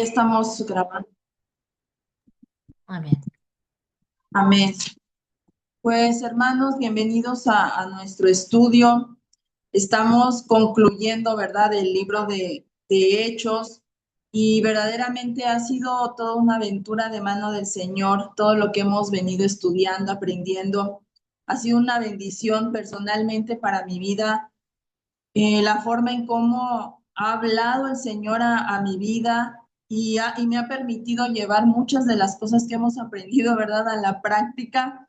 Estamos grabando. Amén. Amén. Pues hermanos, bienvenidos a nuestro estudio. Estamos concluyendo, ¿verdad?, el libro de Hechos y verdaderamente ha sido toda una aventura de mano del Señor, todo lo que hemos venido estudiando, aprendiendo. Ha sido una bendición personalmente para mi vida, la forma en cómo ha hablado el Señor a mi vida y me ha permitido llevar muchas de las cosas que hemos aprendido, ¿verdad?, a la práctica.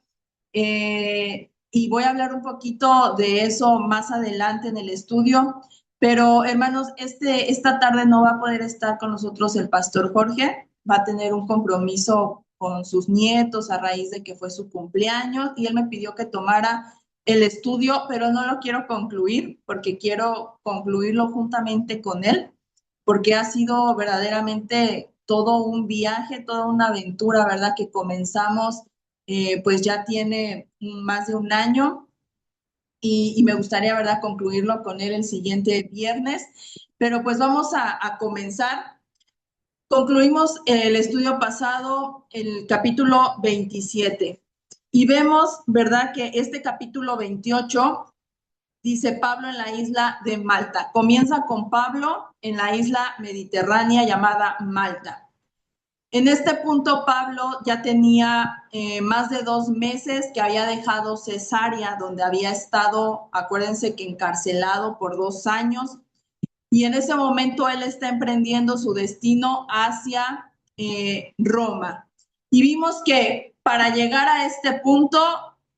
Y voy a hablar un poquito de eso más adelante en el estudio. Pero hermanos, esta tarde no va a poder estar con nosotros el pastor Jorge, va a tener un compromiso con sus nietos a raíz de que fue su cumpleaños y él me pidió que tomara el estudio, pero no lo quiero concluir porque quiero concluirlo juntamente con él, porque ha sido verdaderamente todo un viaje, toda una aventura, ¿verdad? Que comenzamos, pues ya tiene más de un año y me gustaría, ¿verdad?, concluirlo con él el siguiente viernes. Pero pues vamos a comenzar. Concluimos el estudio pasado, el capítulo 27, y vemos, ¿verdad?, que este capítulo 28 dice Pablo en la isla de Malta. Comienza con Pablo en la isla mediterránea llamada Malta. En este punto, Pablo ya tenía más de 2 meses que había dejado Cesarea, donde había estado, acuérdense que encarcelado por 2 años, y en ese momento él está emprendiendo su destino hacia Roma. Y vimos que para llegar a este punto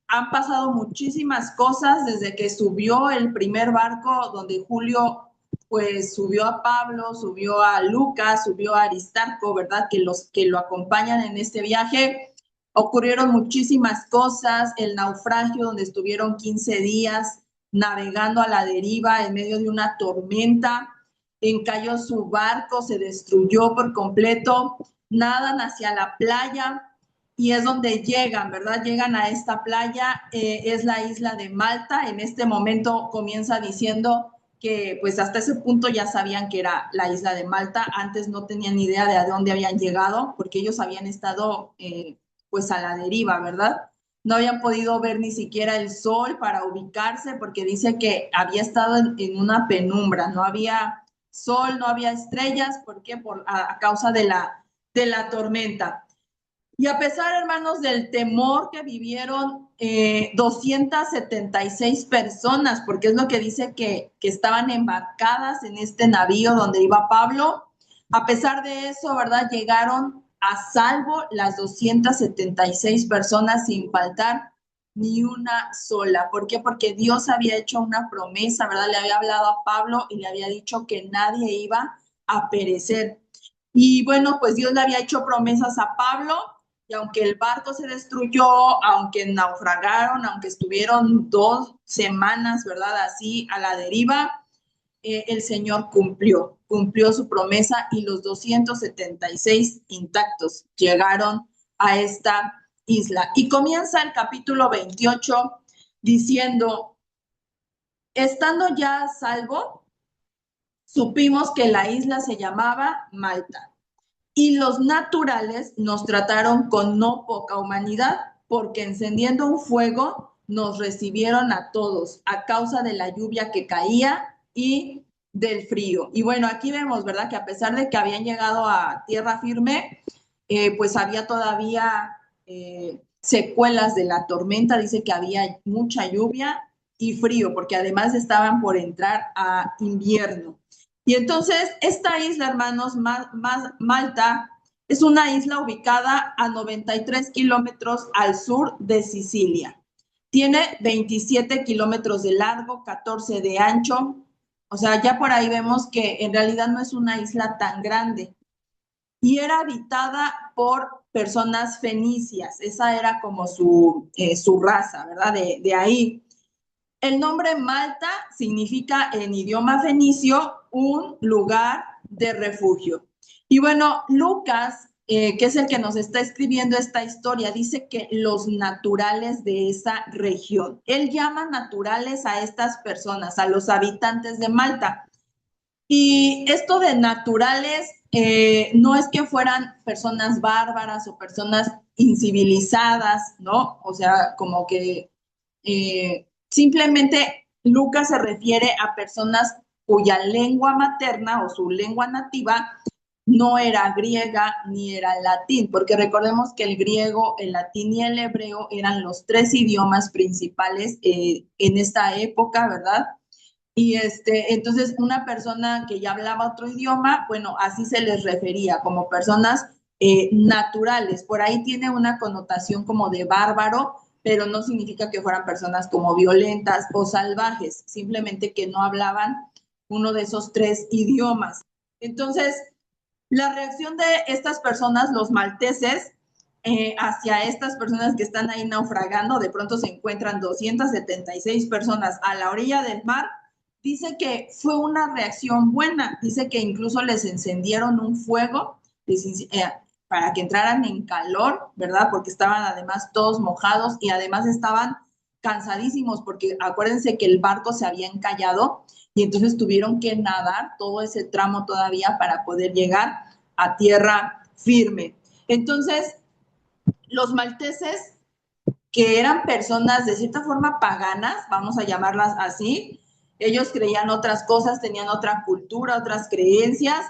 han pasado muchísimas cosas desde que subió el primer barco donde Julio pues subió a Pablo, subió a Lucas, subió a Aristarco, ¿verdad? Que los que lo acompañan en este viaje. Ocurrieron muchísimas cosas, el naufragio donde estuvieron 15 días navegando a la deriva en medio de una tormenta, encalló su barco, se destruyó por completo, nadan hacia la playa y es donde llegan, ¿verdad? Llegan a esta playa, es la isla de Malta. En este momento comienza diciendo que pues hasta ese punto ya sabían que era la isla de Malta, antes no tenían ni idea de a dónde habían llegado, porque ellos habían estado pues a la deriva, ¿verdad? No habían podido ver ni siquiera el sol para ubicarse, porque dice que había estado en una penumbra, no había sol, no había estrellas. ¿Por qué? A causa de la tormenta. Y a pesar, hermanos, del temor que vivieron 276 personas, porque es lo que dice que estaban embarcadas en este navío donde iba Pablo, a pesar de eso, ¿verdad? Llegaron a salvo las 276 personas sin faltar ni una sola. ¿Por qué? Porque Dios había hecho una promesa, ¿verdad? Le había hablado a Pablo y le había dicho que nadie iba a perecer. Y bueno, pues Dios le había hecho promesas a Pablo, y aunque el barco se destruyó, aunque naufragaron, aunque estuvieron 2 semanas, ¿verdad?, así a la deriva, el Señor cumplió su promesa y los 276 intactos llegaron a esta isla. Y comienza el capítulo 28 diciendo, estando ya a salvo, supimos que la isla se llamaba Malta y los naturales nos trataron con no poca humanidad, porque encendiendo un fuego nos recibieron a todos a causa de la lluvia que caía y del frío. Y bueno, aquí vemos, ¿verdad?, que a pesar de que habían llegado a tierra firme, pues había todavía secuelas de la tormenta. Dice que había mucha lluvia y frío, porque además estaban por entrar a invierno. Y entonces esta isla, hermanos, Malta, es una isla ubicada a 93 kilómetros al sur de Sicilia. Tiene 27 kilómetros de largo, 14 de ancho. O sea, ya por ahí vemos que en realidad no es una isla tan grande. Y era habitada por personas fenicias. Esa era como su raza, ¿verdad? De ahí. El nombre Malta significa en idioma fenicio un lugar de refugio. Y bueno, Lucas, que es el que nos está escribiendo esta historia, dice que los naturales de esa región. Él llama naturales a estas personas, a los habitantes de Malta. Y esto de naturales no es que fueran personas bárbaras o personas incivilizadas, ¿no? O sea, como que simplemente Lucas se refiere a personas cuya lengua materna o su lengua nativa no era griega ni era latín, porque recordemos que el griego, el latín y el hebreo eran los tres idiomas principales en esta época, ¿verdad? Y entonces una persona que ya hablaba otro idioma, bueno, así se les refería, como personas naturales. Por ahí tiene una connotación como de bárbaro, pero no significa que fueran personas como violentas o salvajes, simplemente que no hablaban uno de esos tres idiomas. Entonces, la reacción de estas personas, los malteses, hacia estas personas que están ahí naufragando, de pronto se encuentran 276 personas a la orilla del mar, dice que fue una reacción buena, dice que incluso les encendieron un fuego para que entraran en calor, ¿verdad? Porque estaban además todos mojados y además estaban cansadísimos porque acuérdense que el barco se había encallado y entonces tuvieron que nadar todo ese tramo todavía para poder llegar a tierra firme. Entonces, los malteses, que eran personas de cierta forma paganas, vamos a llamarlas así, ellos creían otras cosas, tenían otra cultura, otras creencias.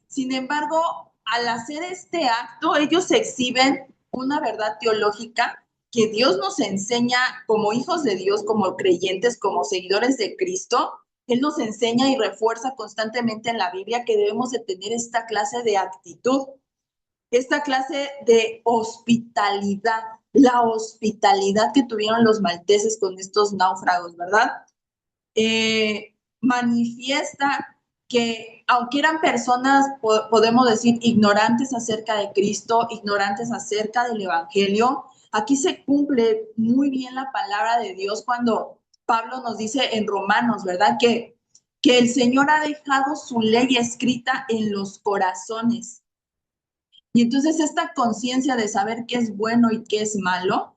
Sin embargo, al hacer este acto, ellos exhiben una verdad teológica que Dios nos enseña como hijos de Dios, como creyentes, como seguidores de Cristo. Él nos enseña y refuerza constantemente en la Biblia que debemos de tener esta clase de actitud, esta clase de hospitalidad, la hospitalidad que tuvieron los malteses con estos náufragos, ¿verdad? Manifiesta que aunque eran personas, podemos decir, ignorantes acerca de Cristo, ignorantes acerca del Evangelio, aquí se cumple muy bien la palabra de Dios cuando Pablo nos dice en Romanos, ¿verdad? Que el Señor ha dejado su ley escrita en los corazones. Y entonces esta conciencia de saber qué es bueno y qué es malo,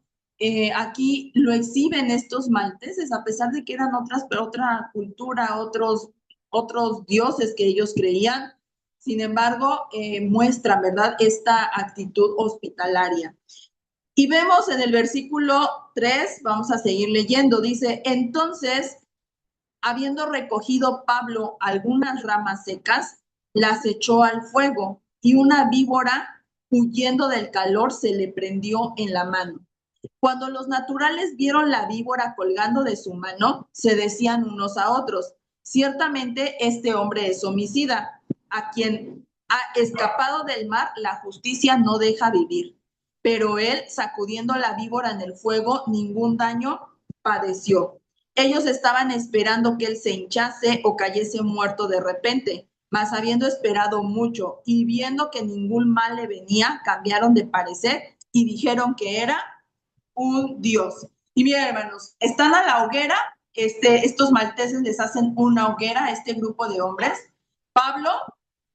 aquí lo exhiben estos malteses, a pesar de que eran otra cultura, otros dioses que ellos creían. Sin embargo, muestran, ¿verdad?, esta actitud hospitalaria. Y vemos en el versículo 3, vamos a seguir leyendo, dice, entonces, habiendo recogido Pablo algunas ramas secas, las echó al fuego y una víbora, huyendo del calor, se le prendió en la mano. Cuando los naturales vieron la víbora colgando de su mano, se decían unos a otros, ciertamente este hombre es homicida, a quien ha escapado del mar, la justicia no deja vivir. Pero él, sacudiendo la víbora en el fuego, ningún daño padeció. Ellos estaban esperando que él se hinchase o cayese muerto de repente, mas habiendo esperado mucho y viendo que ningún mal le venía, cambiaron de parecer y dijeron que era un dios. Y miren, hermanos, están a la hoguera, estos malteses les hacen una hoguera a este grupo de hombres. Pablo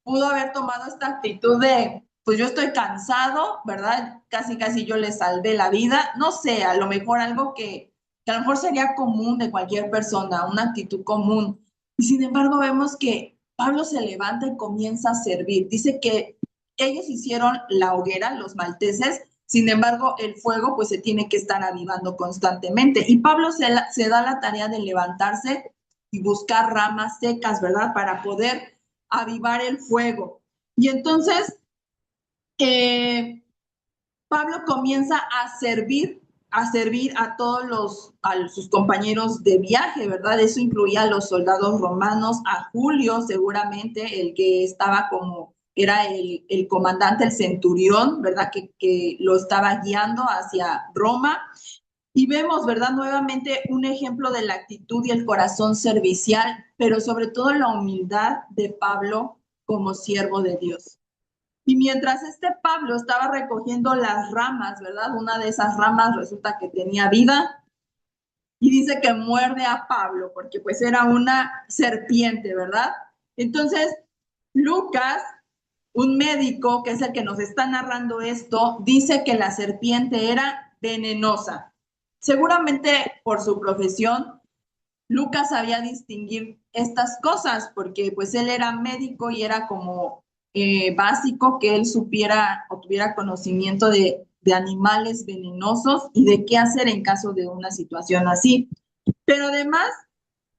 pudo haber tomado esta actitud de, pues yo estoy cansado, ¿verdad? Casi, casi yo le salvé la vida. No sé, a lo mejor algo que a lo mejor sería común de cualquier persona, una actitud común. Y sin embargo vemos que Pablo se levanta y comienza a servir. Dice que ellos hicieron la hoguera, los malteses, sin embargo, el fuego pues se tiene que estar avivando constantemente. Y Pablo se da la tarea de levantarse y buscar ramas secas, ¿verdad? Para poder avivar el fuego. Y entonces, Pablo comienza a servir a todos sus compañeros de viaje, ¿verdad? Eso incluía a los soldados romanos, a Julio seguramente, el que estaba como, era el comandante, el centurión, ¿verdad? Que lo estaba guiando hacia Roma. Y vemos, ¿verdad? Nuevamente un ejemplo de la actitud y el corazón servicial, pero sobre todo la humildad de Pablo como siervo de Dios. Y mientras Pablo estaba recogiendo las ramas, ¿verdad? Una de esas ramas resulta que tenía vida y dice que muerde a Pablo porque pues era una serpiente, ¿verdad? Entonces, Lucas, un médico que es el que nos está narrando esto, dice que la serpiente era venenosa. Seguramente por su profesión, Lucas sabía distinguir estas cosas porque pues él era médico y era como básico que él supiera o tuviera conocimiento de animales venenosos y de qué hacer en caso de una situación así. Pero además,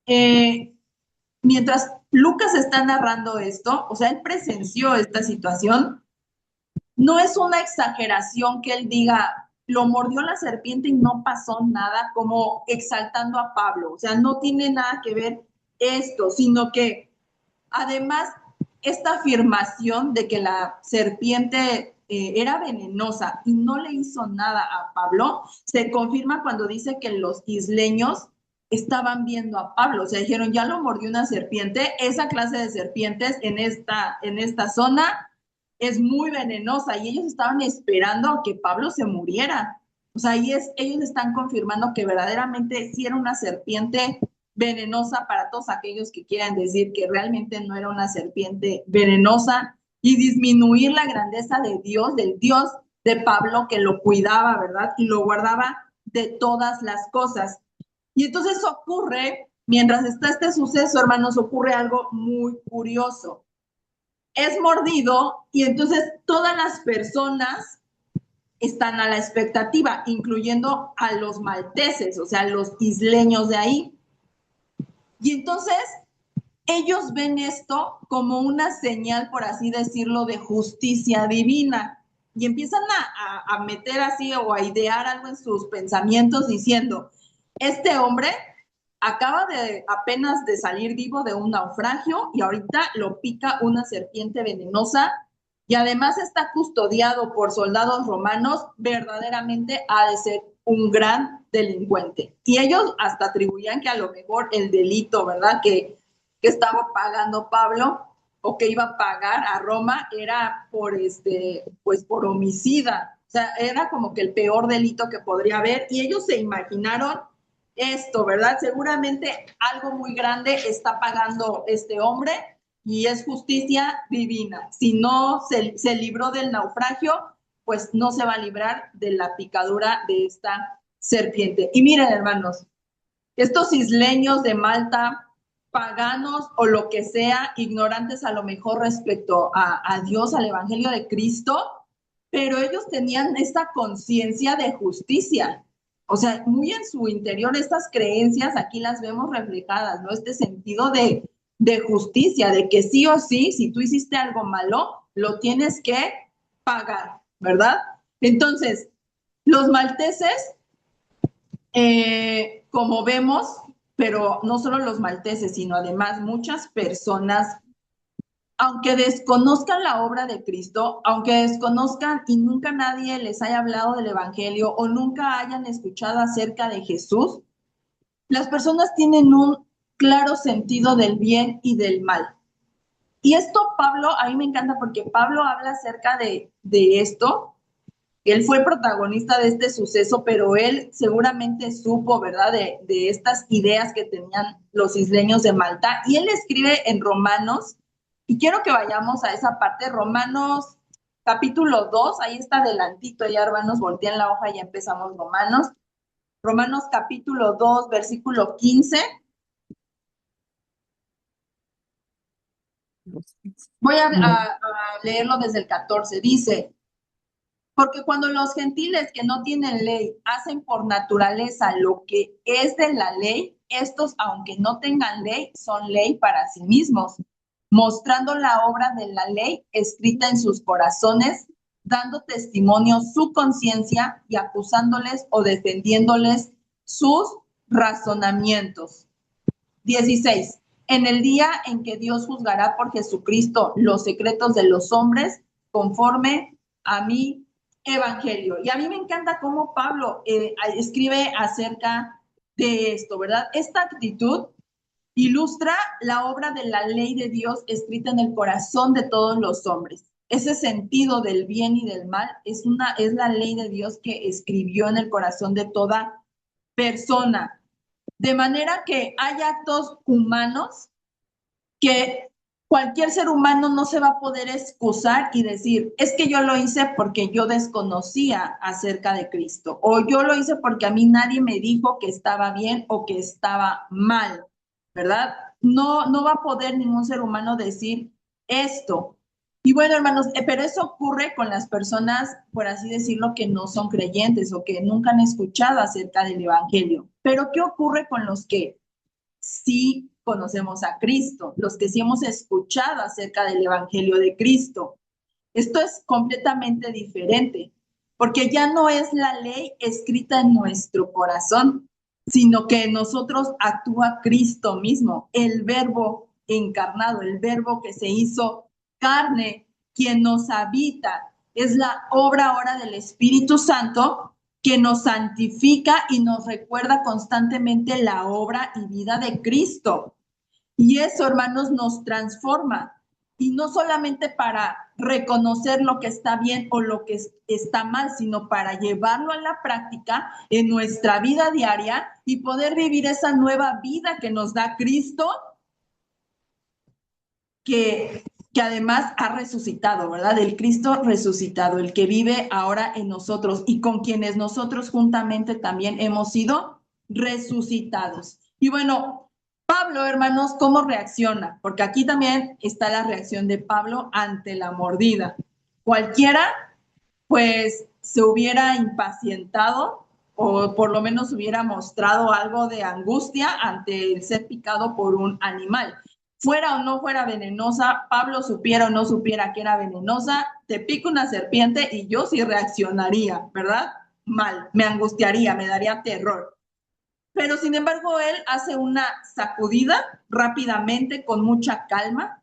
eh, mientras Lucas está narrando esto, o sea, él presenció esta situación, no es una exageración que él diga, lo mordió la serpiente y no pasó nada, como exaltando a Pablo. O sea, no tiene nada que ver esto, sino que además esta afirmación de que la serpiente era venenosa y no le hizo nada a Pablo, se confirma cuando dice que los isleños estaban viendo a Pablo, o sea, dijeron, ya lo mordió una serpiente, esa clase de serpientes en esta zona es muy venenosa y ellos estaban esperando a que Pablo se muriera. O sea, ellos están confirmando que verdaderamente sí era una serpiente venenosa para todos aquellos que quieran decir que realmente no era una serpiente venenosa y disminuir la grandeza de Dios, del Dios de Pablo que lo cuidaba, ¿verdad? Y lo guardaba de todas las cosas. Y entonces ocurre, mientras está este suceso, hermanos, ocurre algo muy curioso. Es mordido y entonces todas las personas están a la expectativa, incluyendo a los malteses, o sea, los isleños de ahí. Y entonces ellos ven esto como una señal, por así decirlo, de justicia divina y empiezan a meter así o a idear algo en sus pensamientos diciendo, este hombre acaba de apenas de salir vivo de un naufragio y ahorita lo pica una serpiente venenosa y además está custodiado por soldados romanos, verdaderamente ha de ser un gran delincuente. Y ellos hasta atribuían que a lo mejor el delito, ¿verdad? Que estaba pagando Pablo o que iba a pagar a Roma era por pues por homicida. O sea, era como que el peor delito que podría haber y ellos se imaginaron esto, ¿verdad? Seguramente algo muy grande está pagando este hombre y es justicia divina. Si no se libró del naufragio, pues no se va a librar de la picadura de esta serpiente. Y miren, hermanos, estos isleños de Malta, paganos o lo que sea, ignorantes a lo mejor respecto a Dios, al Evangelio de Cristo, pero ellos tenían esta conciencia de justicia. O sea, muy en su interior estas creencias aquí las vemos reflejadas, ¿no? Este sentido de justicia, de que sí o sí, si tú hiciste algo malo, lo tienes que pagar, ¿verdad? Entonces, los malteses como vemos, pero no solo los malteses, sino además muchas personas, aunque desconozcan la obra de Cristo, aunque desconozcan y nunca nadie les haya hablado del Evangelio o nunca hayan escuchado acerca de Jesús, las personas tienen un claro sentido del bien y del mal. Y esto Pablo, a mí me encanta porque Pablo habla acerca de esto. Él fue el protagonista de este suceso, pero él seguramente supo, ¿verdad?, de estas ideas que tenían los isleños de Malta. Y él escribe en Romanos, y quiero que vayamos a esa parte, Romanos capítulo 2, ahí está adelantito, ya hermanos, voltean la hoja y ya empezamos Romanos. Romanos capítulo 2, versículo 15. Voy a leerlo desde el 14. Dice, porque cuando los gentiles que no tienen ley hacen por naturaleza lo que es de la ley, estos, aunque no tengan ley, son ley para sí mismos, mostrando la obra de la ley escrita en sus corazones, dando testimonio su conciencia y acusándoles o defendiéndoles sus razonamientos. 16. En el día en que Dios juzgará por Jesucristo los secretos de los hombres, conforme a mi evangelio. Y a mí me encanta cómo Pablo escribe acerca de esto, ¿verdad? Esta actitud ilustra la obra de la ley de Dios escrita en el corazón de todos los hombres. Ese sentido del bien y del mal es la ley de Dios que escribió en el corazón de toda persona. De manera que hay actos humanos que cualquier ser humano no se va a poder excusar y decir, es que yo lo hice porque yo desconocía acerca de Cristo, o yo lo hice porque a mí nadie me dijo que estaba bien o que estaba mal, ¿verdad? No va a poder ningún ser humano decir esto. Y bueno, hermanos, pero eso ocurre con las personas, por así decirlo, que no son creyentes o que nunca han escuchado acerca del Evangelio. Pero ¿qué ocurre con los que sí conocemos a Cristo, los que sí hemos escuchado acerca del Evangelio de Cristo? Esto es completamente diferente, porque ya no es la ley escrita en nuestro corazón, sino que en nosotros actúa Cristo mismo, el verbo encarnado, el verbo que se hizo carne, quien nos habita. Es la obra ahora del Espíritu Santo que nos santifica y nos recuerda constantemente la obra y vida de Cristo. Y eso, hermanos, nos transforma. Y no solamente para reconocer lo que está bien o lo que está mal, sino para llevarlo a la práctica en nuestra vida diaria y poder vivir esa nueva vida que nos da Cristo, que además ha resucitado, ¿verdad? El Cristo resucitado, el que vive ahora en nosotros y con quienes nosotros juntamente también hemos sido resucitados. Y bueno, Pablo, hermanos, ¿cómo reacciona? Porque aquí también está la reacción de Pablo ante la mordida. Cualquiera, pues, se hubiera impacientado o por lo menos hubiera mostrado algo de angustia ante el ser picado por un animal. Fuera o no fuera venenosa, Pablo supiera o no supiera que era venenosa, te pica una serpiente y yo sí reaccionaría, ¿verdad? Mal, me angustiaría, me daría terror. Pero sin embargo, él hace una sacudida rápidamente, con mucha calma,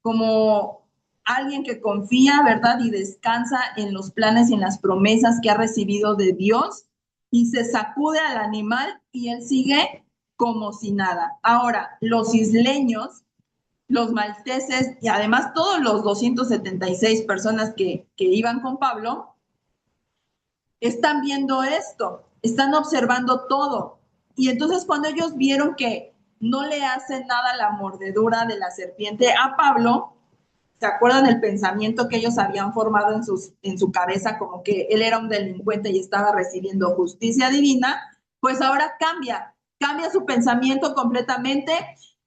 como alguien que confía, ¿verdad? Y descansa en los planes y en las promesas que ha recibido de Dios, y se sacude al animal y él sigue como si nada. Ahora, los isleños, los malteses y además todos los 276 personas que iban con Pablo, están viendo esto, están observando todo. Y entonces cuando ellos vieron que no le hace nada la mordedura de la serpiente a Pablo, ¿se acuerdan el pensamiento que ellos habían formado en su cabeza, como que él era un delincuente y estaba recibiendo justicia divina? Pues ahora cambia su pensamiento completamente,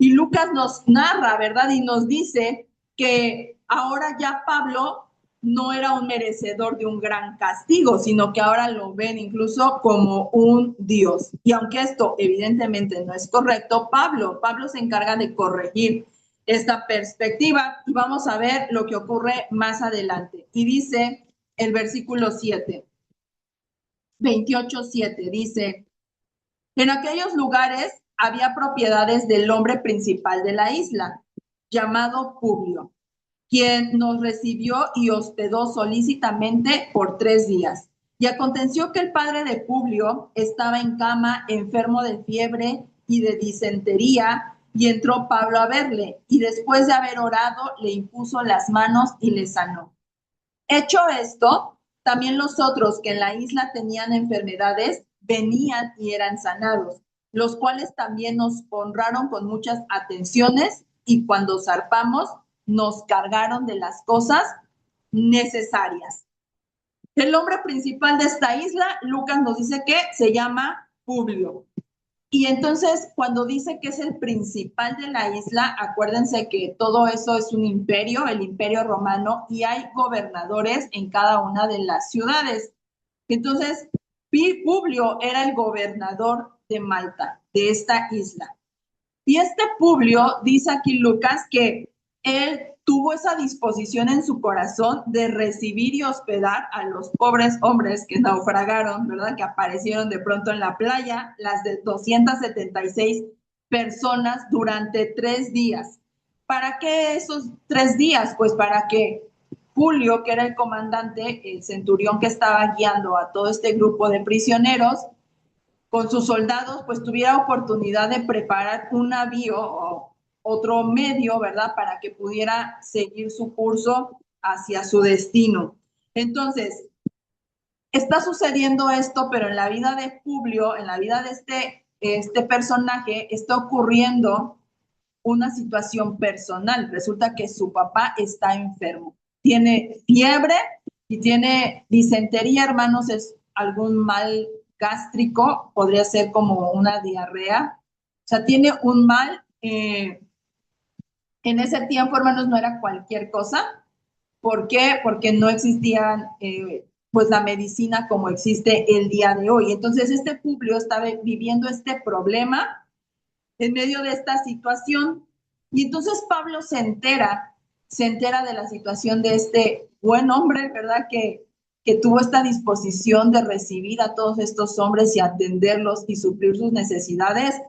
y Lucas nos narra, ¿verdad? Y nos dice que ahora ya Pablo no era un merecedor de un gran castigo, sino que ahora lo ven incluso como un Dios. Y aunque esto evidentemente no es correcto, Pablo se encarga de corregir esta perspectiva, y vamos a ver lo que ocurre más adelante. Y dice el versículo 7, 28:7, dice: en aquellos lugares había propiedades del hombre principal de la isla, llamado Publio, quien nos recibió y hospedó solícitamente por 3 días. Y aconteció que el padre de Publio estaba en cama, enfermo de fiebre y de disentería, y entró Pablo a verle, y después de haber orado, le impuso las manos y le sanó. Hecho esto, también los otros que en la isla tenían enfermedades venían y eran sanados, los cuales también nos honraron con muchas atenciones, y cuando zarpamos nos cargaron de las cosas necesarias. El hombre principal de esta isla, Lucas nos dice que se llama Publio. Y entonces, cuando dice que es el principal de la isla, acuérdense que todo eso es un imperio, el imperio romano, y hay gobernadores en cada una de las ciudades. Entonces, Publio era el gobernador de Malta, de esta isla. Y este Publio, dice aquí Lucas, que él tuvo esa disposición en su corazón de recibir y hospedar a los pobres hombres que naufragaron, ¿verdad? Que aparecieron de pronto en la playa, las de 276 personas durante 3 días. ¿Para qué esos 3 días? Pues para que Julio, que era el comandante, el centurión que estaba guiando a todo este grupo de prisioneros, con sus soldados, pues tuviera oportunidad de preparar un navío o otro medio, ¿verdad? Para que pudiera seguir su curso hacia su destino. Entonces, está sucediendo esto, pero en la vida de Publio, en la vida de este personaje, está ocurriendo una situación personal. Resulta que su papá está enfermo, tiene fiebre y tiene disentería, hermanos, es algún mal gástrico, podría ser como una diarrea, o sea, tiene un mal, en ese tiempo, hermanos, no era cualquier cosa, ¿Por qué? Porque no existían pues la medicina como existe el día de hoy. Entonces este Publio estaba viviendo este problema en medio de esta situación. Y entonces Pablo se entera de la situación de este buen hombre, ¿verdad? Que tuvo esta disposición de recibir a todos estos hombres y atenderlos y suplir sus necesidades,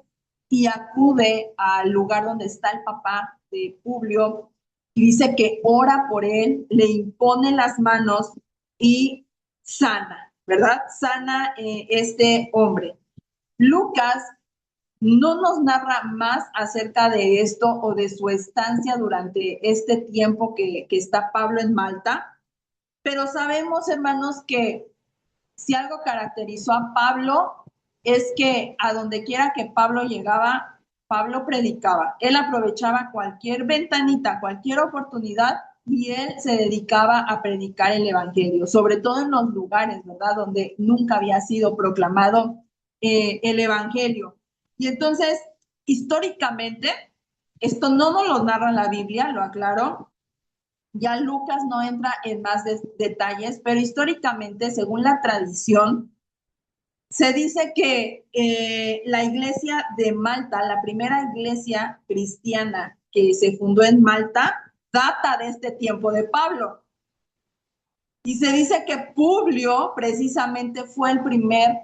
y acude al lugar donde está el papá de Publio y dice que ora por él, le impone las manos y sana, ¿verdad? Sana este hombre. Lucas no nos narra más acerca de esto o de su estancia durante este tiempo que está Pablo en Malta, pero sabemos, hermanos, que si algo caracterizó a Pablo es que a donde quiera que Pablo llegaba, Pablo predicaba. Él aprovechaba cualquier ventanita, cualquier oportunidad y él se dedicaba a predicar el evangelio, sobre todo en los lugares, ¿verdad?, donde nunca había sido proclamado el evangelio. Y entonces, históricamente, esto no nos lo narra la Biblia, lo aclaro, ya Lucas no entra en más detalles, pero históricamente, según la tradición, se dice que la iglesia de Malta, la primera iglesia cristiana que se fundó en Malta, data de este tiempo de Pablo. Y se dice que Publio precisamente fue el primer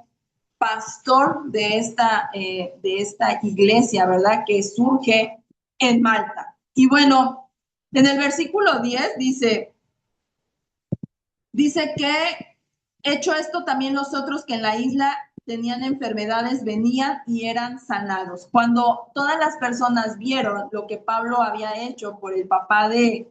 pastor de esta iglesia, ¿verdad? Que surge en Malta. Y bueno, en el versículo 10 dice que hecho esto, también los otros que en la isla tenían enfermedades venían y eran sanados. Cuando todas las personas vieron lo que Pablo había hecho por el papá de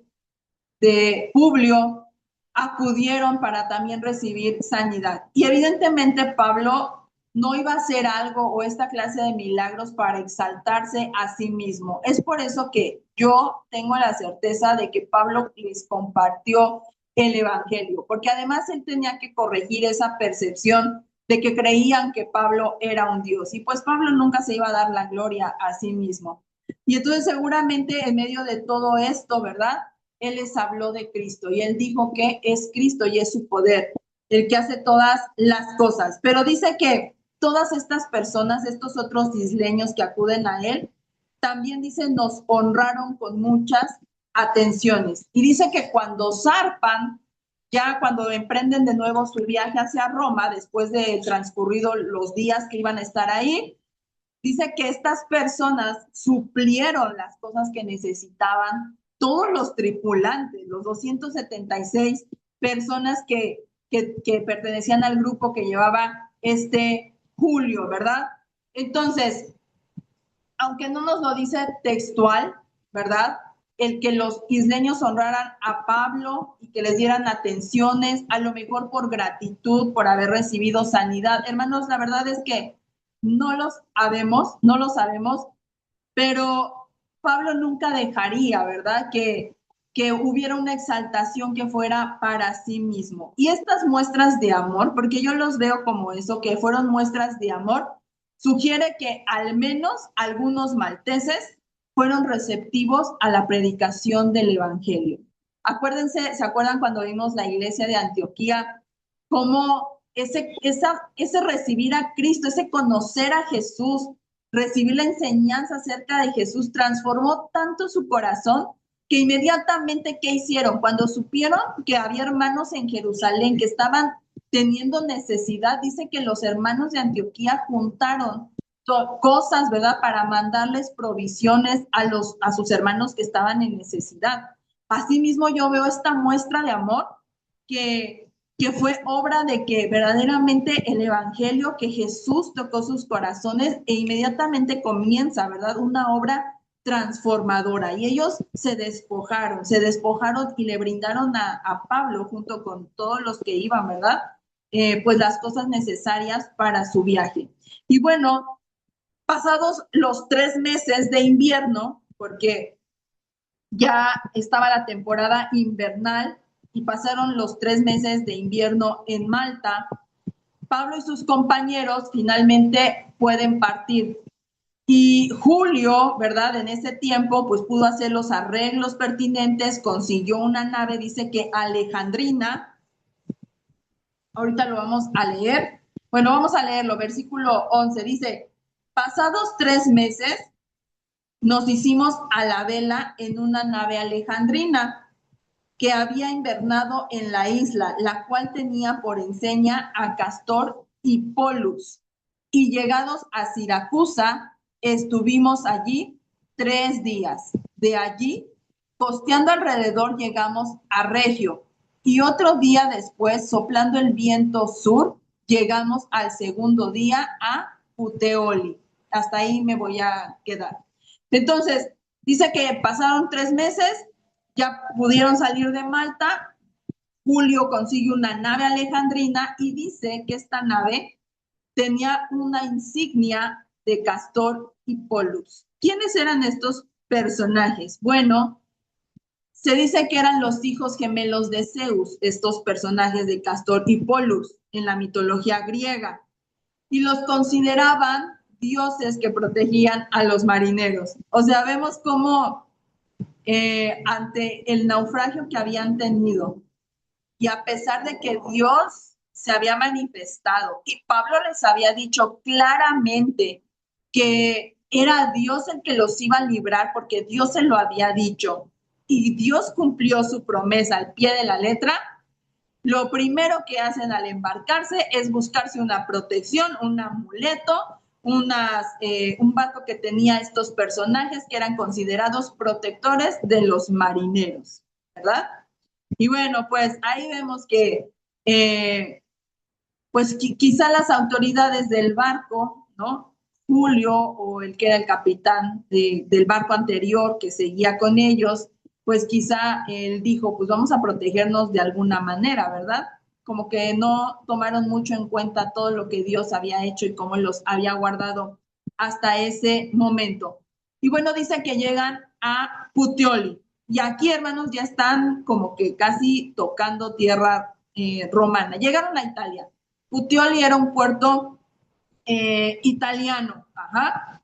Publio, acudieron para también recibir sanidad. Y evidentemente Pablo no iba a hacer algo o esta clase de milagros para exaltarse a sí mismo. Es por eso que yo tengo la certeza de que Pablo les compartió el evangelio, porque además él tenía que corregir esa percepción de que creían que Pablo era un Dios. Y pues Pablo nunca se iba a dar la gloria a sí mismo. Y entonces seguramente en medio de todo esto, ¿verdad?, él les habló de Cristo y él dijo que es Cristo y es su poder el que hace todas las cosas. Pero dice que todas estas personas, estos otros isleños que acuden a él, también dice, nos honraron con muchas atenciones. Y dice que cuando zarpan, ya cuando emprenden de nuevo su viaje hacia Roma, después de transcurrido los días que iban a estar ahí, dice que estas personas suplieron las cosas que necesitaban todos los tripulantes, los 276 personas que pertenecían al grupo que llevaba este Julio, ¿verdad? Entonces, aunque no nos lo dice textual, ¿verdad? El que los isleños honraran a Pablo y que les dieran atenciones, a lo mejor por gratitud, por haber recibido sanidad. Hermanos, la verdad es que no lo sabemos, pero Pablo nunca dejaría, ¿verdad?, que hubiera una exaltación que fuera para sí mismo. Y estas muestras de amor, porque yo los veo como eso, que fueron muestras de amor, sugiere que al menos algunos malteses fueron receptivos a la predicación del evangelio. Acuérdense, ¿se acuerdan cuando vimos la iglesia de Antioquía? Cómo ese recibir a Cristo, ese conocer a Jesús, recibir la enseñanza acerca de Jesús, transformó tanto su corazón que inmediatamente, ¿qué hicieron? Cuando supieron que había hermanos en Jerusalén que estaban teniendo necesidad, dice que los hermanos de Antioquía juntaron cosas, ¿verdad?, para mandarles provisiones a sus hermanos que estaban en necesidad. Asimismo, yo veo esta muestra de amor que fue obra de que verdaderamente el evangelio, que Jesús tocó sus corazones e inmediatamente comienza, ¿verdad?, una obra transformadora. Y ellos se despojaron y le brindaron a Pablo, junto con todos los que iban, ¿verdad?, pues las cosas necesarias para su viaje. Y bueno, pasados los 3 meses de invierno, porque ya estaba la temporada invernal y pasaron los 3 meses de invierno en Malta, Pablo y sus compañeros finalmente pueden partir. Y Julio, ¿verdad? En ese tiempo, pues pudo hacer los arreglos pertinentes, consiguió una nave, dice que alejandrina. Ahorita lo vamos a leer. Bueno, vamos a leerlo. Versículo 11 dice, pasados 3 meses, nos hicimos a la vela en una nave alejandrina que había invernado en la isla, la cual tenía por enseña a Castor y Polus. Y llegados a Siracusa, estuvimos allí 3 días. De allí, costeando alrededor, llegamos a Regio. Y otro día después, soplando el viento sur, llegamos al segundo día a Puteoli. Hasta ahí me voy a quedar. Entonces, dice que pasaron 3 meses, ya pudieron salir de Malta. Julio consigue una nave alejandrina y dice que esta nave tenía una insignia de Castor y Polus. ¿Quiénes eran estos personajes? Bueno, se dice que eran los hijos gemelos de Zeus, estos personajes de Castor y Polus en la mitología griega, y los consideraban dioses que protegían a los marineros. O sea, vemos cómo ante el naufragio que habían tenido y a pesar de que Dios se había manifestado y Pablo les había dicho claramente que era Dios el que los iba a librar porque Dios se lo había dicho y Dios cumplió su promesa al pie de la letra, lo primero que hacen al embarcarse es buscarse una protección, un amuleto, un barco que tenía estos personajes que eran considerados protectores de los marineros, ¿verdad? Y bueno, pues ahí vemos que pues quizá las autoridades del barco, ¿no? Julio o el que era el capitán del barco anterior que seguía con ellos, pues quizá él dijo, pues vamos a protegernos de alguna manera, ¿verdad? Como que no tomaron mucho en cuenta todo lo que Dios había hecho y cómo los había guardado hasta ese momento. Y bueno, dice que llegan a Puteoli. Y aquí, hermanos, ya están como que casi tocando tierra romana. Llegaron a Italia. Puteoli era un puerto italiano. Ajá.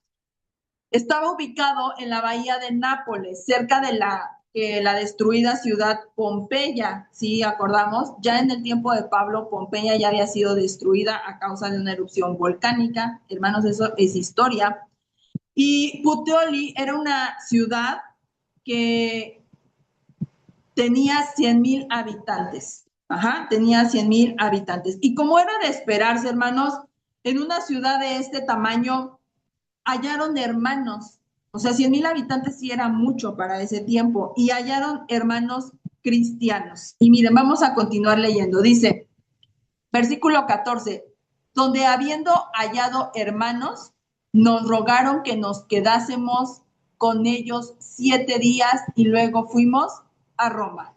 Estaba ubicado en la bahía de Nápoles, cerca de la destruida ciudad Pompeya. Sí, acordamos, ya en el tiempo de Pablo, Pompeya ya había sido destruida a causa de una erupción volcánica. Hermanos, eso es historia. Y Puteoli era una ciudad que tenía 100,000 habitantes. Ajá, tenía 100,000 habitantes. Y como era de esperarse, hermanos, en una ciudad de este tamaño hallaron hermanos. O sea, 100,000 habitantes sí era mucho para ese tiempo. Y hallaron hermanos cristianos. Y miren, vamos a continuar leyendo. Dice, versículo 14, donde habiendo hallado hermanos, nos rogaron que nos quedásemos con ellos 7 días y luego fuimos a Roma,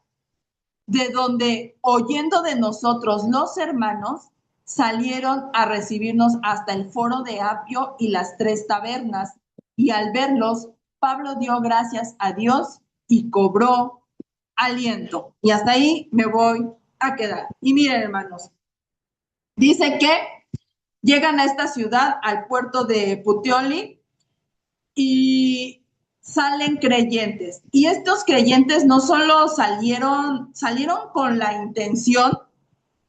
de donde, oyendo de nosotros los hermanos, salieron a recibirnos hasta el foro de Apio y las 3 tabernas, y al verlos, Pablo dio gracias a Dios y cobró aliento. Y hasta ahí me voy a quedar. Y miren, hermanos, dice que llegan a esta ciudad, al puerto de Puteoli, y salen creyentes. Y estos creyentes no solo salieron con la intención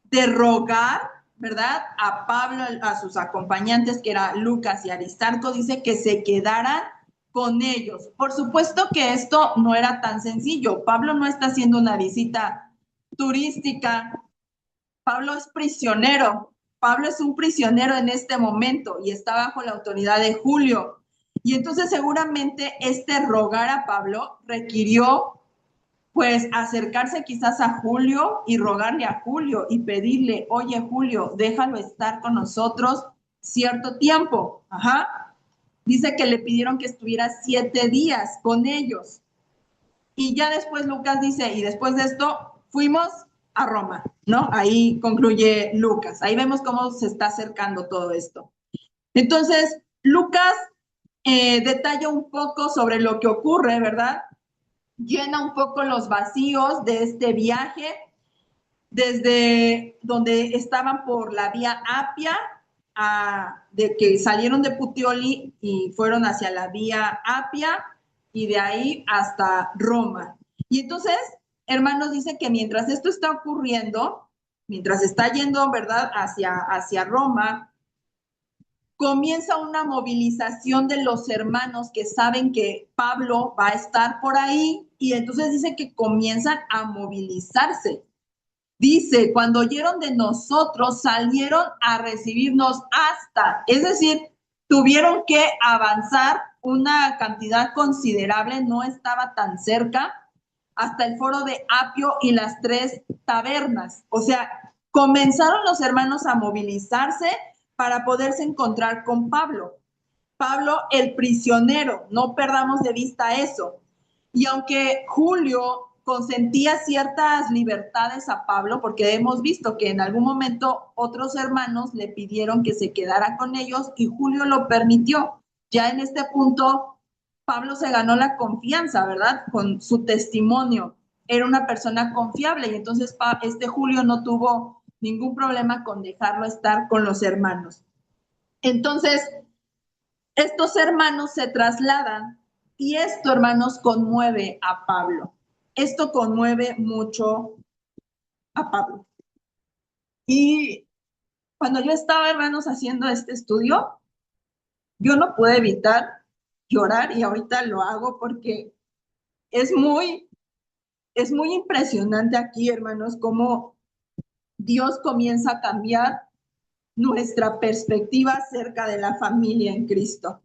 de rogar, ¿verdad? A Pablo, a sus acompañantes, que eran Lucas y Aristarco, dice que se quedaran con ellos. Por supuesto que esto no era tan sencillo. Pablo no está haciendo una visita turística. Pablo es prisionero. Pablo es un prisionero en este momento y está bajo la autoridad de Julio. Y entonces seguramente este rogar a Pablo requirió pues acercarse quizás a Julio y rogarle a Julio y pedirle, oye Julio, déjalo estar con nosotros cierto tiempo. Ajá. Dice que le pidieron que estuviera 7 días con ellos. Y ya después Lucas dice, y después de esto fuimos a Roma, ¿no? Ahí concluye Lucas. Ahí vemos cómo se está acercando todo esto. Entonces, Lucas detalla un poco sobre lo que ocurre, ¿verdad? Llena un poco los vacíos de este viaje, desde donde estaban por la vía Apia, de que salieron de Puteoli y fueron hacia la vía Apia y de ahí hasta Roma. Y entonces, hermanos, dice que mientras esto está ocurriendo, mientras está yendo, ¿verdad?, hacia Roma, comienza una movilización de los hermanos que saben que Pablo va a estar por ahí y entonces dice que comienzan a movilizarse. Dice, cuando oyeron de nosotros, salieron a recibirnos hasta, es decir, tuvieron que avanzar una cantidad considerable, no estaba tan cerca, hasta el foro de Apio y las 3 tabernas. O sea, comenzaron los hermanos a movilizarse para poderse encontrar con Pablo. Pablo, el prisionero, no perdamos de vista eso. Y aunque Julio consentía ciertas libertades a Pablo, porque hemos visto que en algún momento otros hermanos le pidieron que se quedara con ellos y Julio lo permitió. Ya en este punto, Pablo se ganó la confianza, ¿verdad? Con su testimonio. Era una persona confiable y entonces Julio no tuvo ningún problema con dejarlo estar con los hermanos. Entonces, estos hermanos se trasladan y esto, hermanos, conmueve a Pablo. Esto conmueve mucho a Pablo. Y cuando yo estaba, hermanos, haciendo este estudio, yo no pude evitar llorar y ahorita lo hago porque es muy impresionante aquí, hermanos, cómo Dios comienza a cambiar nuestra perspectiva acerca de la familia en Cristo.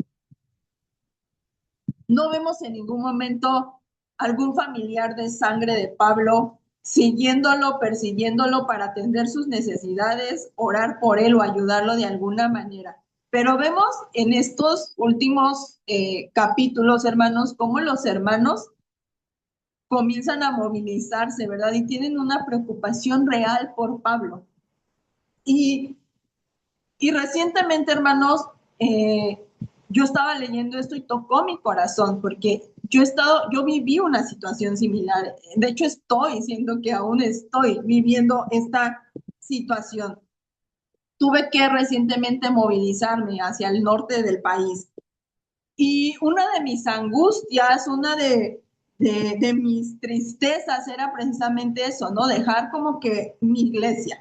No vemos en ningún momento algún familiar de sangre de Pablo siguiéndolo, persiguiéndolo para atender sus necesidades, orar por él o ayudarlo de alguna manera. Pero vemos en estos últimos capítulos, hermanos, cómo los hermanos comienzan a movilizarse, ¿verdad? Y tienen una preocupación real por Pablo. Y recientemente, hermanos, yo estaba leyendo esto y tocó mi corazón porque yo viví una situación similar. De hecho, estoy siendo que aún estoy viviendo esta situación. Tuve que recientemente movilizarme hacia el norte del país. Y una de mis angustias, una de mis tristezas era precisamente eso, ¿no? Dejar como que mi iglesia.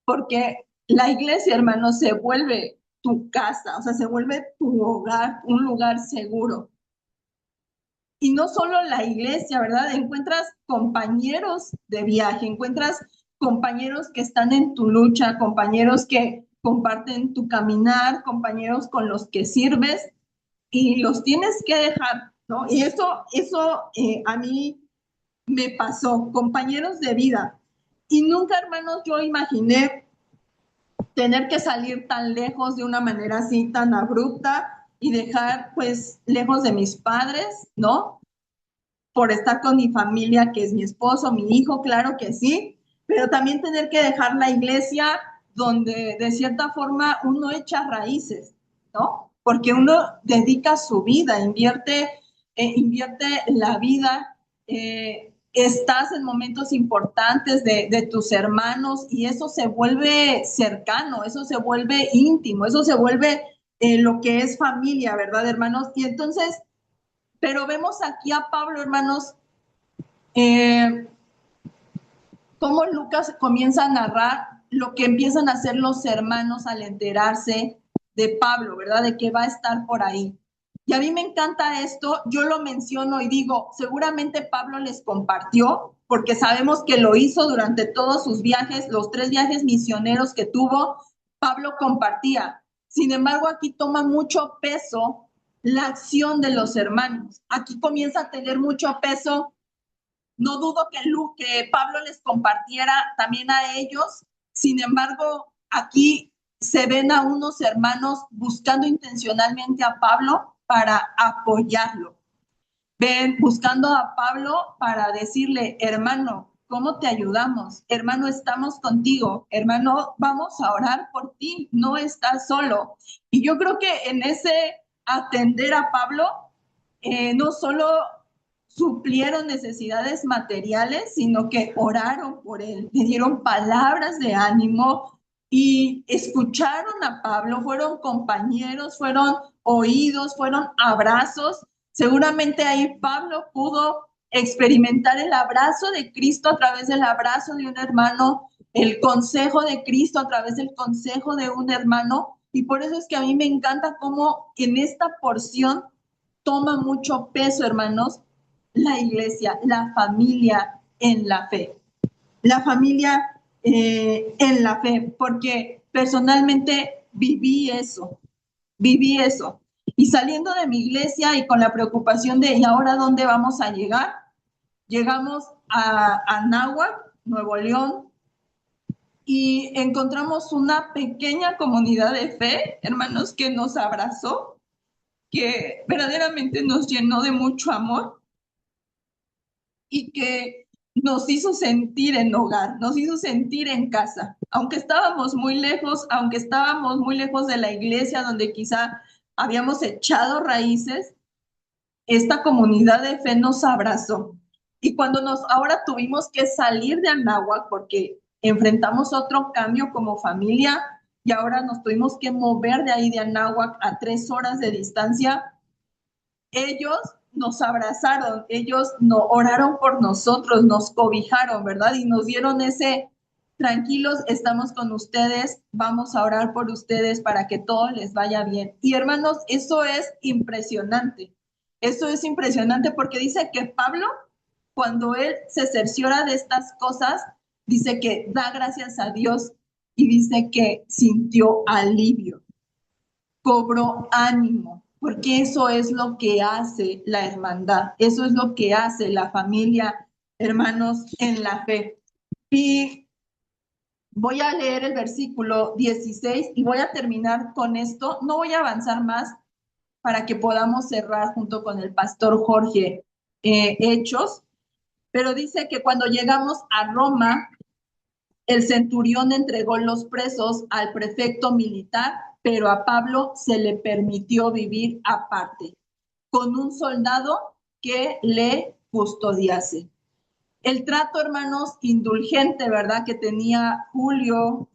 Porque la iglesia, hermano, se vuelve tu casa, o sea, se vuelve tu hogar, un lugar seguro. Y no solo la iglesia, ¿verdad? Encuentras compañeros de viaje, encuentras compañeros que están en tu lucha, compañeros que comparten tu caminar, compañeros con los que sirves y los tienes que dejar, ¿no? Y eso a mí me pasó, compañeros de vida. Y nunca, hermanos, yo imaginé tener que salir tan lejos de una manera así tan abrupta y dejar pues lejos de mis padres, ¿no? Por estar con mi familia, que es mi esposo, mi hijo, claro que sí, pero también tener que dejar la iglesia donde de cierta forma uno echa raíces, ¿no? Porque uno dedica su vida, invierte la vida, estás en momentos importantes de tus hermanos y eso se vuelve cercano, eso se vuelve íntimo, eso se vuelve lo que es familia, ¿verdad, hermanos? Y entonces, pero vemos aquí a Pablo, hermanos, cómo Lucas comienza a narrar lo que empiezan a hacer los hermanos al enterarse de Pablo, ¿verdad? De que va a estar por ahí. Y a mí me encanta esto, yo lo menciono y digo, seguramente Pablo les compartió, porque sabemos que lo hizo durante todos sus viajes, los 3 viajes misioneros que tuvo, Pablo compartía. Sin embargo, aquí toma mucho peso la acción de los hermanos. Aquí comienza a tener mucho peso. No dudo que Pablo les compartiera también a ellos. Sin embargo, aquí se ven a unos hermanos buscando intencionalmente a Pablo para apoyarlo. Ven buscando a Pablo para decirle, hermano, ¿cómo te ayudamos? Hermano, estamos contigo. Hermano, vamos a orar por ti. No estás solo. Y yo creo que en ese atender a Pablo, no solo suplieron necesidades materiales, sino que oraron por él, le dieron palabras de ánimo, y escucharon a Pablo, fueron compañeros, fueron oídos, fueron abrazos. Seguramente ahí Pablo pudo experimentar el abrazo de Cristo a través del abrazo de un hermano, el consejo de Cristo a través del consejo de un hermano. Y por eso es que a mí me encanta cómo en esta porción toma mucho peso, hermanos, la iglesia, la familia en la fe. La familia en la fe, porque personalmente viví eso. Y saliendo de mi iglesia y con la preocupación de, ¿y ahora dónde vamos a llegar? Llegamos a Anáhuac, Nuevo León, y encontramos una pequeña comunidad de fe, hermanos, que nos abrazó, que verdaderamente nos llenó de mucho amor y que nos hizo sentir en hogar, nos hizo sentir en casa. Aunque estábamos muy lejos, aunque estábamos muy lejos de la iglesia donde quizá habíamos echado raíces, esta comunidad de fe nos abrazó. Y cuando ahora tuvimos que salir de Anáhuac porque enfrentamos otro cambio como familia y ahora nos tuvimos que mover de ahí de Anáhuac a 3 horas de distancia, ellos nos abrazaron, ellos oraron por nosotros, nos cobijaron, ¿verdad? Y nos dieron ese, tranquilos, estamos con ustedes, vamos a orar por ustedes para que todo les vaya bien. Y hermanos, eso es impresionante porque dice que Pablo, cuando él se cerciora de estas cosas, dice que da gracias a Dios y dice que sintió alivio, cobró ánimo, porque eso es lo que hace la hermandad, eso es lo que hace la familia, hermanos, en la fe. Y voy a leer el versículo 16 y voy a terminar con esto. No voy a avanzar más para que podamos cerrar junto con el pastor Jorge Hechos, pero dice que cuando llegamos a Roma, el centurión entregó los presos al prefecto militar, pero a Pablo se le permitió vivir aparte, con un soldado que le custodiase. El trato, hermanos, indulgente, ¿verdad?, que tenía Julio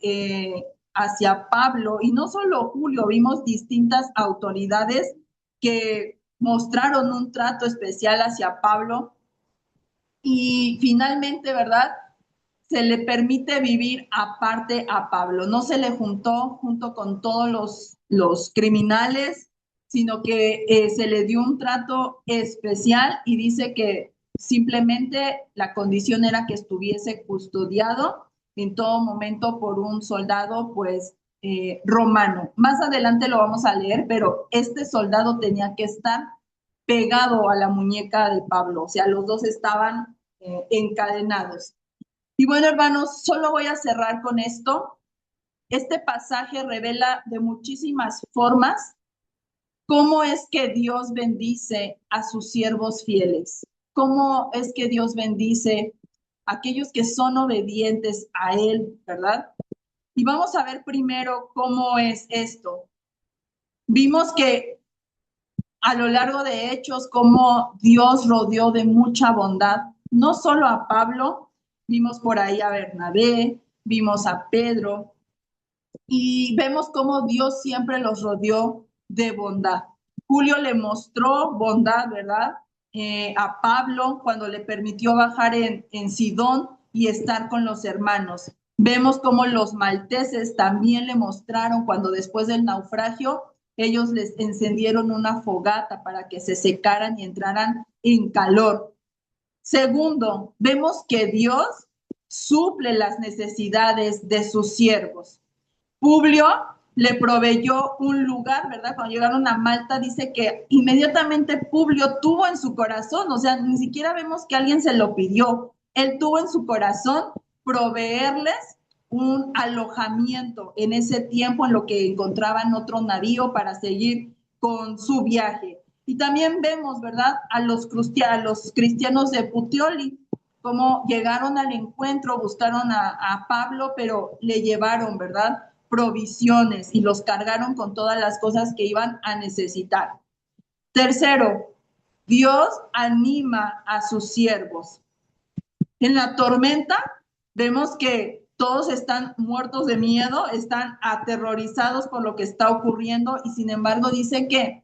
hacia Pablo, y no solo Julio, vimos distintas autoridades que mostraron un trato especial hacia Pablo, y finalmente, ¿verdad?, se le permite vivir aparte a Pablo. No se le juntó junto con todos los criminales, sino que se le dio un trato especial y dice que simplemente la condición era que estuviese custodiado en todo momento por un soldado, pues, romano. Más adelante lo vamos a leer, pero este soldado tenía que estar pegado a la muñeca de Pablo, o sea, los dos estaban encadenados. Y bueno, hermanos, solo voy a cerrar con esto. Este pasaje revela de muchísimas formas cómo es que Dios bendice a sus siervos fieles, cómo es que Dios bendice a aquellos que son obedientes a Él, ¿verdad? Y vamos a ver primero cómo es esto. Vimos que a lo largo de Hechos, cómo Dios rodeó de mucha bondad, no solo a Pablo, vimos por ahí a Bernabé, vimos a Pedro, y vemos cómo Dios siempre los rodeó de bondad. Julio le mostró bondad, ¿verdad? A Pablo cuando le permitió bajar en Sidón y estar con los hermanos. Vemos cómo los malteses también le mostraron cuando después del naufragio ellos les encendieron una fogata para que se secaran y entraran en calor. Segundo, vemos que Dios suple las necesidades de sus siervos. Publio le proveyó un lugar, ¿verdad? Cuando llegaron a Malta, dice que inmediatamente Publio tuvo en su corazón, o sea, ni siquiera vemos que alguien se lo pidió, él tuvo en su corazón proveerles un alojamiento en ese tiempo en lo que encontraban otro navío para seguir con su viaje. Y también vemos, ¿verdad?, a los cristianos de Puteoli, cómo llegaron al encuentro, buscaron a Pablo, pero le llevaron, ¿verdad?, provisiones y los cargaron con todas las cosas que iban a necesitar. Tercero, Dios anima a sus siervos. En la tormenta vemos que todos están muertos de miedo, están aterrorizados por lo que está ocurriendo y sin embargo dice que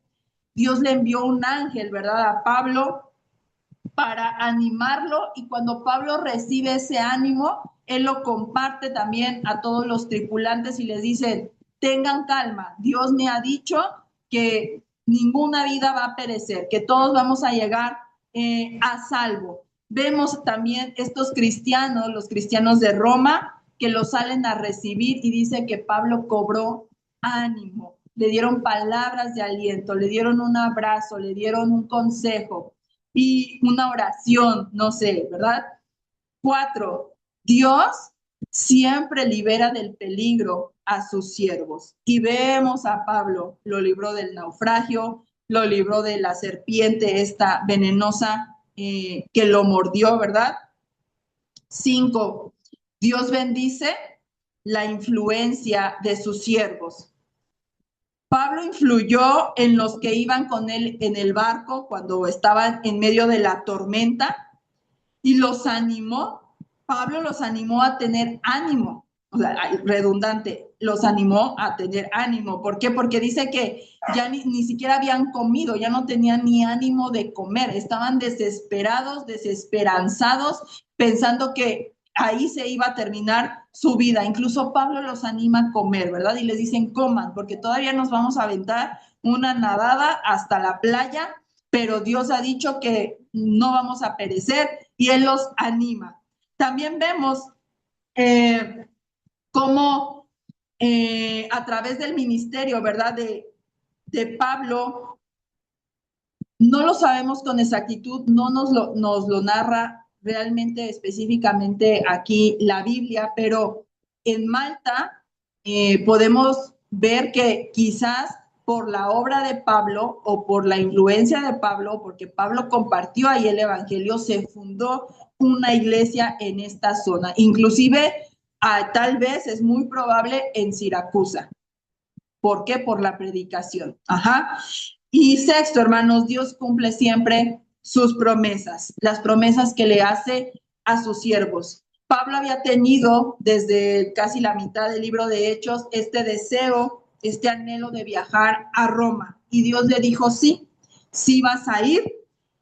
Dios le envió un ángel, ¿verdad? A Pablo para animarlo y cuando Pablo recibe ese ánimo, él lo comparte también a todos los tripulantes y les dice, tengan calma, Dios me ha dicho que ninguna vida va a perecer, que todos vamos a llegar a salvo. Vemos también estos cristianos, los cristianos de Roma, que lo salen a recibir y dice que Pablo cobró ánimo, le dieron palabras de aliento, le dieron un abrazo, le dieron un consejo y una oración, no sé, ¿verdad? 4, Dios siempre libera del peligro a sus siervos. Y vemos a Pablo, lo libró del naufragio, lo libró de la serpiente esta venenosa que lo mordió, ¿verdad? 5, Dios bendice la influencia de sus siervos. Pablo influyó en los que iban con él en el barco cuando estaban en medio de la tormenta y los animó. Pablo los animó a tener ánimo, o sea, redundante, los animó a tener ánimo. ¿Por qué? Porque dice que ya ni siquiera habían comido, ya no tenían ni ánimo de comer, estaban desesperados, desesperanzados, pensando que ahí se iba a terminar su vida. Incluso Pablo los anima a comer, ¿verdad? Y les dicen, coman, porque todavía nos vamos a aventar una nadada hasta la playa, pero Dios ha dicho que no vamos a perecer y Él los anima. También vemos cómo a través del ministerio, ¿verdad? De Pablo, no lo sabemos con exactitud, no nos lo narra realmente específicamente aquí la Biblia, pero en Malta podemos ver que quizás por la obra de Pablo o por la influencia de Pablo, porque Pablo compartió ahí el Evangelio, se fundó una iglesia en esta zona. Inclusive, tal vez es muy probable en Siracusa. ¿Por qué? Por la predicación. Ajá. Y sexto, hermanos, Dios cumple siempre sus promesas, las promesas que le hace a sus siervos. Pablo había tenido desde casi la mitad del libro de Hechos este deseo, este anhelo de viajar a Roma. Y Dios le dijo, sí, sí vas a ir.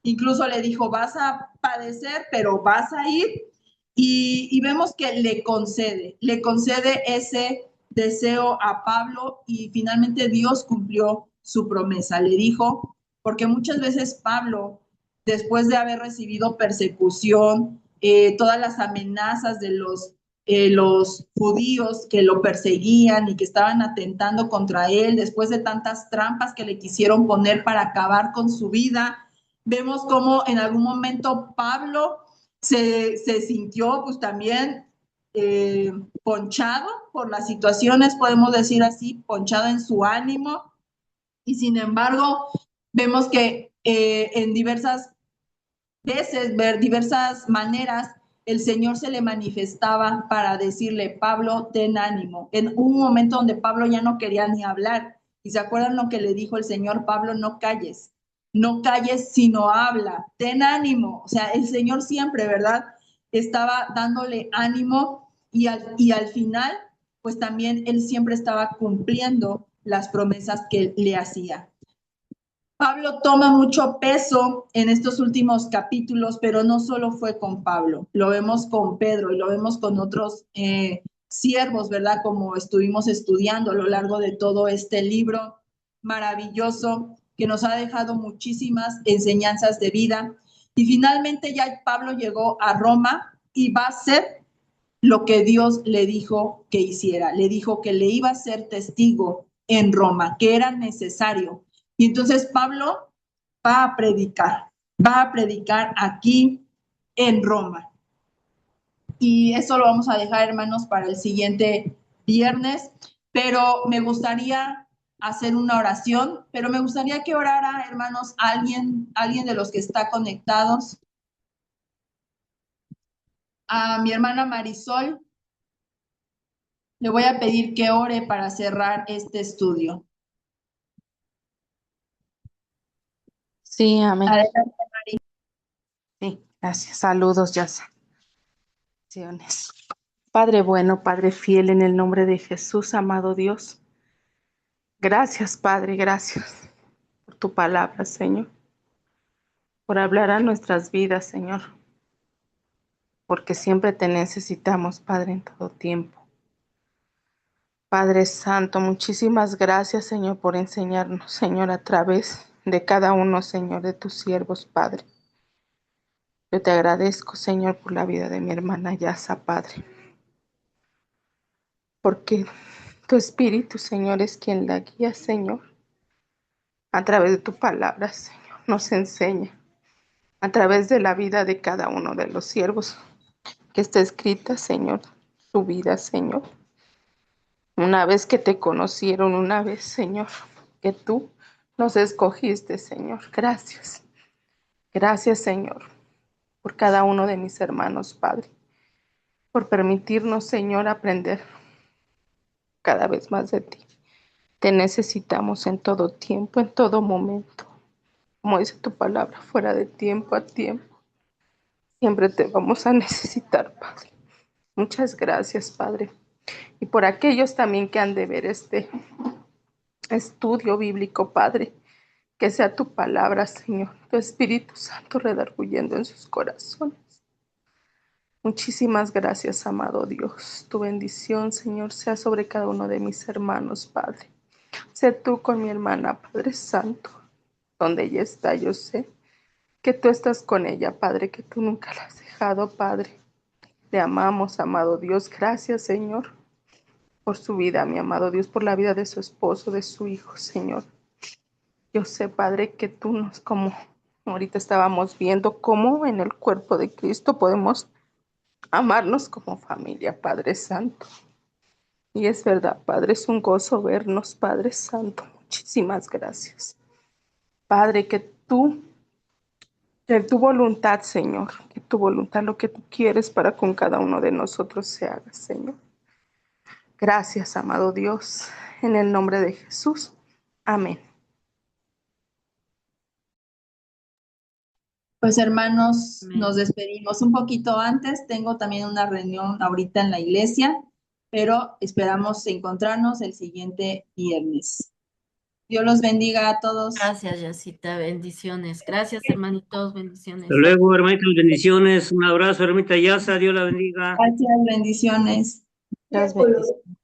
Incluso le dijo, vas a padecer, pero vas a ir. Y vemos que le concede ese deseo a Pablo y finalmente Dios cumplió su promesa. Le dijo, porque muchas veces Pablo, después de haber recibido persecución, todas las amenazas de los judíos que lo perseguían y que estaban atentando contra él, después de tantas trampas que le quisieron poner para acabar con su vida, vemos cómo en algún momento Pablo se sintió pues también ponchado por las situaciones, podemos decir así, ponchado en su ánimo, y sin embargo, vemos que en diversas veces, diversas maneras, el Señor se le manifestaba para decirle, Pablo, ten ánimo. En un momento donde Pablo ya no quería ni hablar, y se acuerdan lo que le dijo el Señor, Pablo, no calles, sino habla, ten ánimo. O sea, el Señor siempre, ¿verdad? Estaba dándole ánimo y al final, pues también él siempre estaba cumpliendo las promesas que le hacía. Pablo toma mucho peso en estos últimos capítulos, pero no solo fue con Pablo, lo vemos con Pedro y lo vemos con otros siervos, ¿verdad? Como estuvimos estudiando a lo largo de todo este libro maravilloso que nos ha dejado muchísimas enseñanzas de vida. Y finalmente ya Pablo llegó a Roma y va a hacer lo que Dios le dijo que hiciera. Le dijo que le iba a ser testigo en Roma, que era necesario. Y entonces Pablo va a predicar aquí en Roma. Y eso lo vamos a dejar, hermanos, para el siguiente viernes. Pero me gustaría hacer una oración, pero me gustaría que orara, hermanos, alguien de los que está conectados. A mi hermana Marisol, le voy a pedir que ore para cerrar este estudio. Sí, amén. Adelante. Sí, gracias. Saludos, ya. Bendiciones. Padre bueno, Padre fiel, en el nombre de Jesús, amado Dios. Gracias, Padre, gracias por tu palabra, Señor, por hablar a nuestras vidas, Señor, porque siempre te necesitamos, Padre, en todo tiempo. Padre Santo, muchísimas gracias, Señor, por enseñarnos, Señor, a través de cada uno, Señor, de tus siervos, Padre. Yo te agradezco, Señor, por la vida de mi hermana Yasa, Padre, porque tu Espíritu, Señor, es quien la guía, Señor, a través de tu palabra, Señor, nos enseña, a través de la vida de cada uno de los siervos que está escrita, Señor, su vida, Señor. Una vez que te conocieron, una vez, Señor, que tú nos escogiste, Señor. Gracias. Gracias, Señor, por cada uno de mis hermanos, Padre, por permitirnos, Señor, aprender cada vez más de ti. Te necesitamos en todo tiempo, en todo momento. Como dice tu palabra, fuera de tiempo a tiempo. Siempre te vamos a necesitar, Padre. Muchas gracias, Padre. Y por aquellos también que han de ver este estudio bíblico, Padre, que sea tu palabra, Señor, tu Espíritu Santo redarguyendo en sus corazones. Muchísimas gracias, amado Dios. Tu bendición, Señor, sea sobre cada uno de mis hermanos, Padre. Sé tú con mi hermana, Padre Santo, donde ella está, yo sé que tú estás con ella, Padre, que tú nunca la has dejado, Padre. Le amamos, amado Dios. Gracias, Señor, por su vida, mi amado Dios, por la vida de su esposo, de su hijo, Señor. Yo sé, Padre, que tú nos, como ahorita estábamos viendo, cómo en el cuerpo de Cristo podemos amarnos como familia, Padre Santo. Y es verdad, Padre, es un gozo vernos, Padre Santo. Muchísimas gracias. Padre, que tu voluntad, Señor, que tu voluntad, lo que tú quieres para con cada uno de nosotros se haga, Señor. Gracias, amado Dios, en el nombre de Jesús. Amén. Pues hermanos, nos Amén. despedimos un poquito antes. Tengo también una reunión ahorita en la iglesia, pero esperamos encontrarnos el siguiente viernes. Dios los bendiga a todos. Gracias, Yacita. Bendiciones. Gracias, hermanitos. Bendiciones. Hasta luego, hermanitas, bendiciones. Un abrazo, hermanita Yasa, Dios la bendiga. Gracias, bendiciones. Las bendiciones.